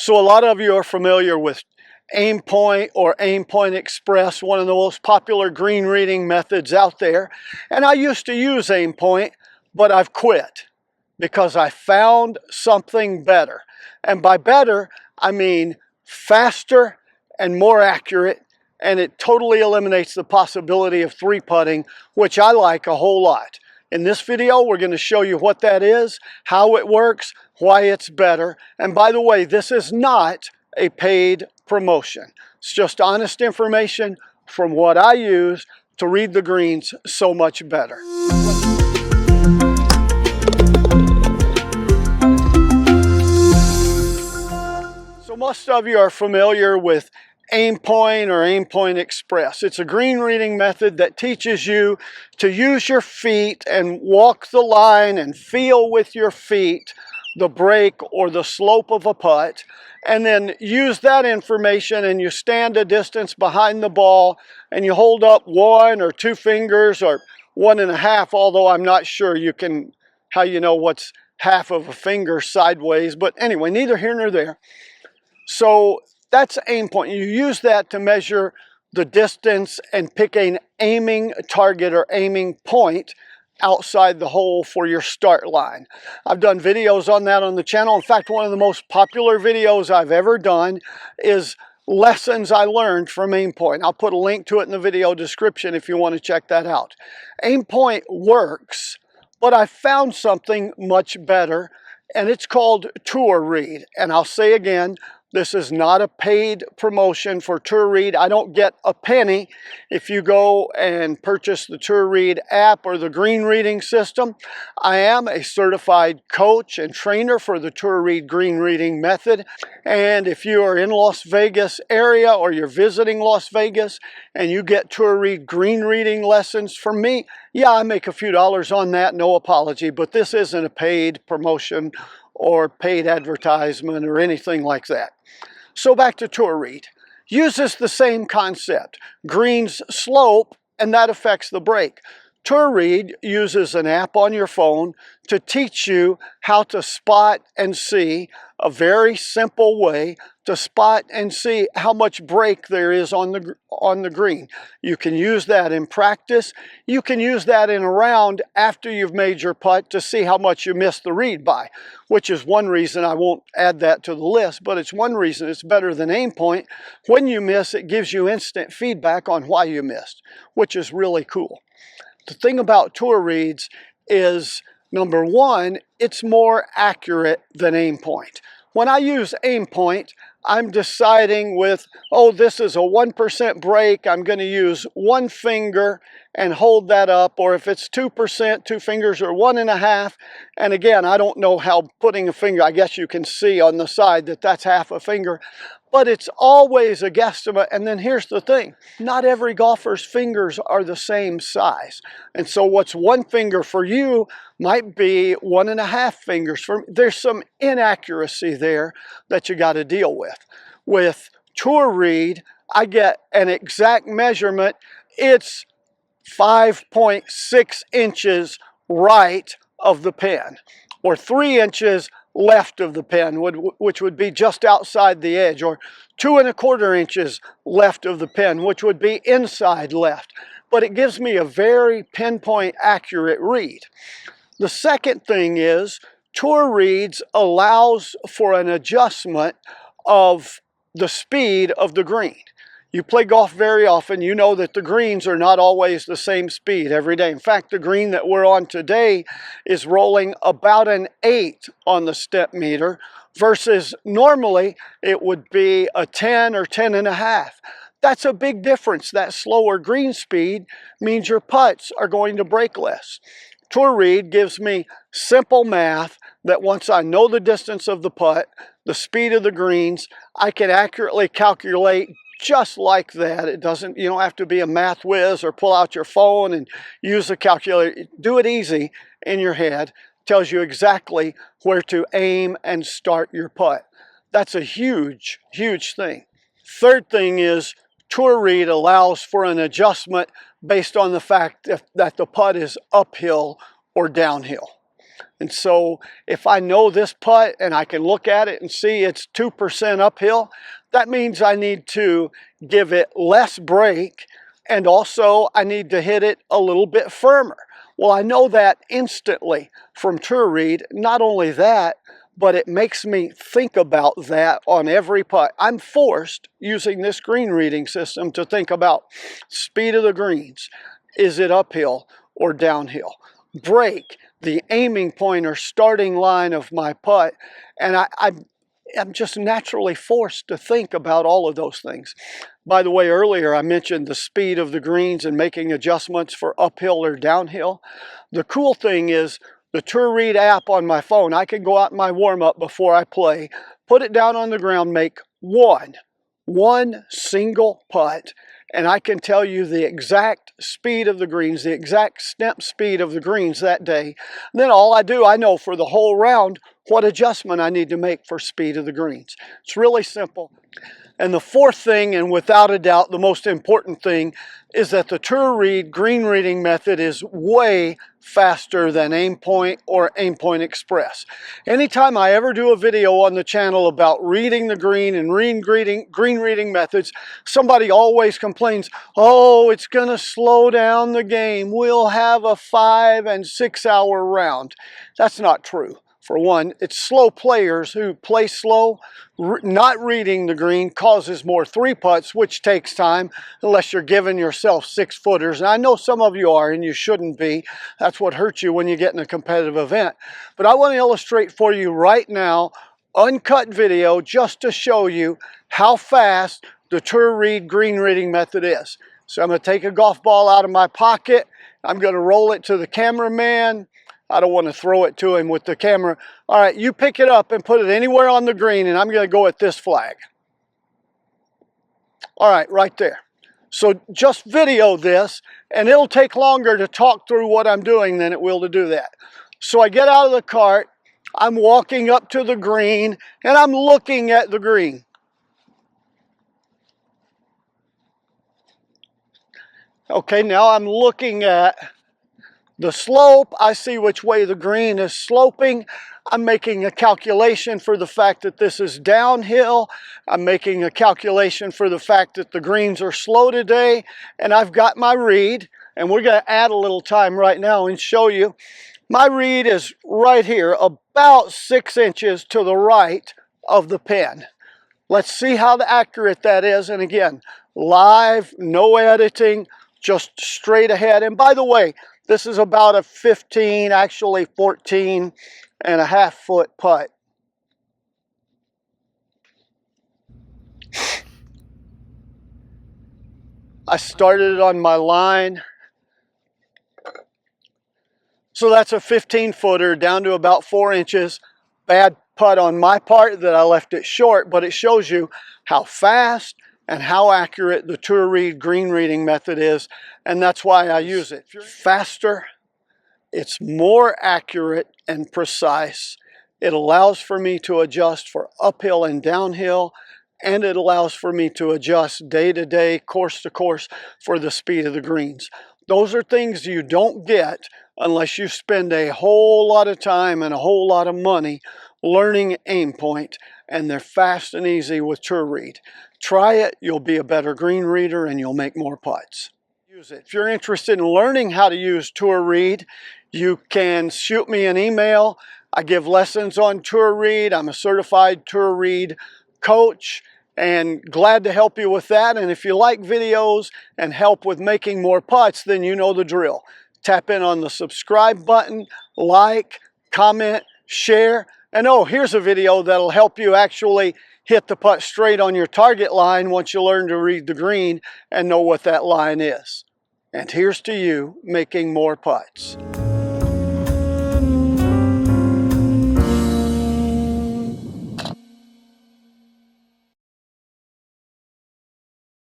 So a lot of you are familiar with Aimpoint or Aimpoint Express, one of the most popular green reading methods out there. And I used to use Aimpoint, but I've quit because I found something better. And by better, I mean faster and more accurate, and it totally eliminates the possibility of three putting, which I like a whole lot. In this video, we're going to show you what that is, how it works, why it's better. And by the way, this is not a paid promotion. It's just honest information from what I use to read the greens so much better. So most of you are familiar with Aimpoint or Aimpoint Express. It's a green reading method that teaches you to use your feet and walk the line and feel with your feet the break or the slope of a putt, and then use that information and you stand a distance behind the ball and you hold up 1 or 2 fingers or 1.5, although I'm not sure how you know what's half of a finger sideways, but anyway, neither here nor there. So that's Aimpoint. You use that to measure the distance and pick an aiming target or aiming point outside the hole for your start line. I've done videos on that on the channel. In fact, one of the most popular videos I've ever done is lessons I learned from Aimpoint. I'll put a link to it in the video description if you want to check that out. Aimpoint works, but I found something much better, and it's called Tour Read. And I'll say again, this is not a paid promotion for Tour Read. I don't get a penny if you go and purchase the Tour Read app or the green reading system. I am a certified coach and trainer for the Tour Read green reading method. And if you are in Las Vegas area or you're visiting Las Vegas and you get Tour Read green reading lessons from me, yeah, I make a few dollars on that, no apology, but this isn't a paid promotion or paid advertisement or anything like that. So back to Tour Read. Uses the same concept. Greens slope, and that affects the break. Tour Read uses an app on your phone to teach you how to spot and see, a very simple way to spot and see how much break there is on the green. You can use that in practice. You can use that in a round after you've made your putt to see how much you missed the read by, which is one reason I won't add that to the list, but it's one reason it's better than Aimpoint. When you miss, it gives you instant feedback on why you missed, which is really cool. The thing about Tour Reads is, number one, it's more accurate than Aimpoint. When I use Aimpoint, I'm deciding with, oh, this is a 1% break, I'm going to use 1 finger and hold that up, or if it's 2%, 2 fingers or 1.5. And again, I don't know how putting a finger, I guess you can see on the side that that's half a finger, but it's always a guesstimate. And then here's the thing, not every golfer's fingers are the same size. And so what's 1 finger for you might be 1.5 fingers for me. There's some inaccuracy there that you got to deal with. With Tour Read, I get an exact measurement. It's 5.6 inches right of the pin, or 3 inches left of the pin, which would be just outside the edge, or 2.25 inches left of the pin, which would be inside left. But it gives me a very pinpoint accurate read. The second thing is Tour Reads allows for an adjustment of the speed of the green. You play golf very often, you know that the greens are not always the same speed every day. In fact, the green that we're on today is rolling about an 8 on the step meter, versus normally it would be a 10 or 10.5. That's a big difference. That slower green speed means your putts are going to break less. Tour Read gives me simple math that once I know the distance of the putt, the speed of the greens, I can accurately calculate just like that. It doesn't, you don't have to be a math whiz or pull out your phone and use a calculator. Do it easy in your head. Tells you exactly where to aim and start your putt. That's a huge, huge thing. Third thing is Tour Read allows for an adjustment based on the fact that the putt is uphill or downhill. And so if I know this putt and I can look at it and see it's 2% uphill, that means I need to give it less break, and also I need to hit it a little bit firmer. Well, I know that instantly from Tour Read. Not only that, but it makes me think about that on every putt. I'm forced, using this green reading system, to think about speed of the greens. Is it uphill or downhill? Break, the aiming point or starting line of my putt. And I'm just naturally forced to think about all of those things. By the way, earlier I mentioned the speed of the greens and making adjustments for uphill or downhill. The cool thing is the Tour Read app on my phone. I can go out in my warm-up before I play, put it down on the ground, make one single putt, and I can tell you the exact speed of the greens, the exact snap speed of the greens that day. And then all I do, I know for the whole round what adjustment I need to make for speed of the greens. It's really simple. And the fourth thing, and without a doubt the most important thing, is that the Tour Read green reading method is way faster than Aimpoint or Aimpoint Express. Anytime I ever do a video on the channel about reading the green and green reading methods, somebody always complains, oh, it's going to slow down the game. We'll have a 5 and 6 hour round. That's not true. For one, it's slow players who play slow. Not reading the green causes more 3-putts, which takes time unless you're giving yourself 6-footers. And I know some of you are, and you shouldn't be. That's what hurts you when you get in a competitive event. But I want to illustrate for you right now, uncut video, just to show you how fast the Tour Read green reading method is. So I'm going to take a golf ball out of my pocket. I'm going to roll it to the cameraman. I don't want to throw it to him with the camera. All right, you pick it up and put it anywhere on the green, and I'm going to go at this flag. All right, right there. So just video this, and it'll take longer to talk through what I'm doing than it will to do that. So I get out of the cart, I'm walking up to the green, and I'm looking at the green. Okay, now I'm looking at the slope. I see which way the green is sloping. I'm making a calculation for the fact that this is downhill. I'm making a calculation for the fact that the greens are slow today. And I've got my read, and we're going to add a little time right now and show you. My read is right here, about 6 inches to the right of the pin. Let's see how accurate that is. And again, live, no editing, just straight ahead. And by the way, this is about a 15, actually 14.5 foot putt. I started it on my line. So that's a 15-footer down to about 4 inches. Bad putt on my part that I left it short, but it shows you how fast and how accurate the Tour Read green reading method is, and that's why I use it. Faster, it's more accurate and precise. It allows for me to adjust for uphill and downhill, and it allows for me to adjust day to day, course to course for the speed of the greens. Those are things you don't get unless you spend a whole lot of time and a whole lot of money learning Aimpoint, and they're fast and easy with Tour Read. Try it, you'll be a better green reader, and you'll make more putts. Use it. If you're interested in learning how to use Tour Read, you can shoot me an email. I give lessons on Tour Read. I'm a certified Tour Read coach, and glad to help you with that. And if you like videos and help with making more putts, then you know the drill. Tap in on the subscribe button, like, comment, share, and oh, here's a video that'll help you actually hit the putt straight on your target line once you learn to read the green and know what that line is. And here's to you making more putts.